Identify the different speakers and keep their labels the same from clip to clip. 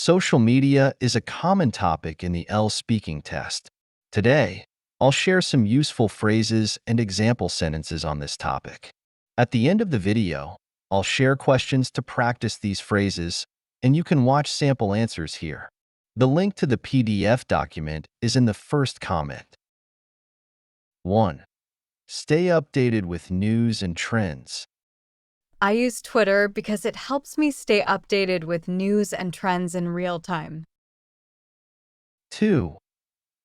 Speaker 1: Social media is a common topic in the IELTS speaking test. Today, I'll share some useful phrases and example sentences on this topic. At the end of the video, I'll share questions to practice these phrases, and you can watch sample answers here. The link to the PDF document is in the first comment. 1. Stay updated with news and trends.
Speaker 2: I use Twitter because it helps me stay updated with news and trends in real time.
Speaker 1: 2.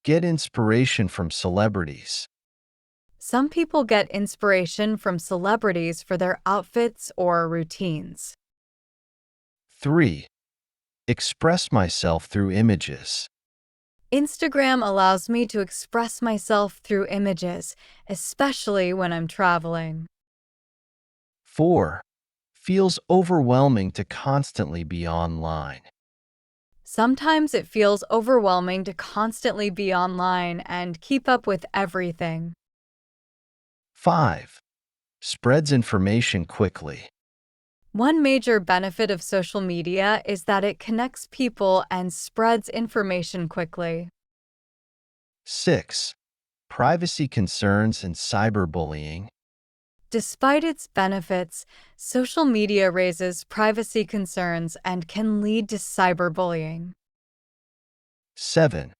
Speaker 1: Get inspiration from celebrities.
Speaker 2: Some people get inspiration from celebrities for their outfits or routines.
Speaker 1: 3. Express myself through images.
Speaker 2: Instagram allows me to express myself through images, especially when I'm traveling.
Speaker 1: 4. Feels overwhelming to constantly be online.
Speaker 2: Sometimes it feels overwhelming to constantly be online and keep up with everything.
Speaker 1: 5. Spreads information quickly.
Speaker 2: One major benefit of social media is that it connects people and spreads information quickly.
Speaker 1: 6. Privacy concerns and cyberbullying.
Speaker 2: Despite its benefits, social media raises privacy concerns and can lead to cyberbullying.
Speaker 1: 7.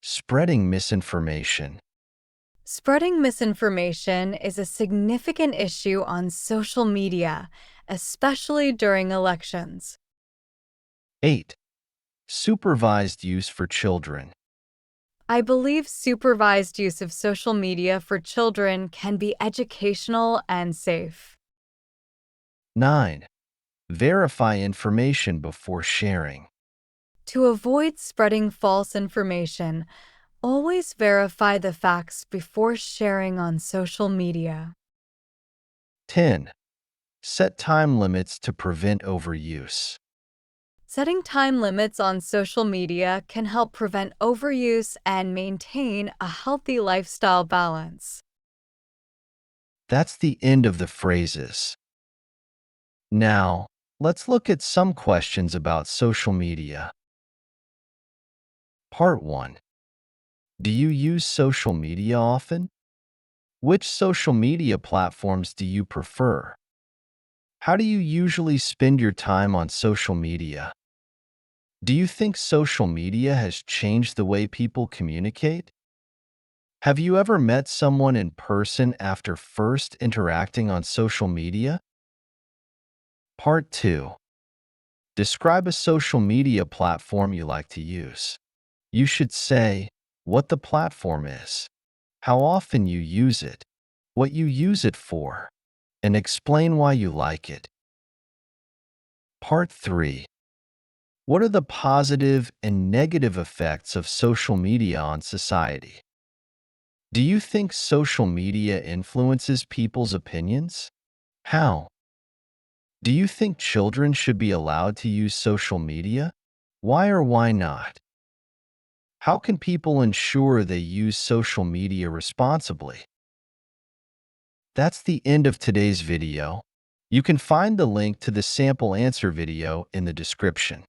Speaker 1: Spreading misinformation.
Speaker 2: Spreading misinformation is a significant issue on social media, especially during elections.
Speaker 1: 8. Supervised use for children.
Speaker 2: I believe supervised use of social media for children can be educational and safe.
Speaker 1: 9. Verify information before sharing.
Speaker 2: To avoid spreading false information, always verify the facts before sharing on social media.
Speaker 1: 10. Set time limits to prevent overuse.
Speaker 2: Setting time limits on social media can help prevent overuse and maintain a healthy lifestyle balance.
Speaker 1: That's the end of the phrases. Now, let's look at some questions about social media. Part 1. Do you use social media often? Which social media platforms do you prefer? How do you usually spend your time on social media? Do you think social media has changed the way people communicate? Have you ever met someone in person after first interacting on social media? Part 2. Describe a social media platform you like to use. You should say what the platform is, how often you use it, what you use it for, and explain why you like it. Part 3. What are the positive and negative effects of social media on society? Do you think social media influences people's opinions? How? Do you think children should be allowed to use social media? Why or why not? How can people ensure they use social media responsibly? That's the end of today's video. You can find the link to the sample answer video in the description.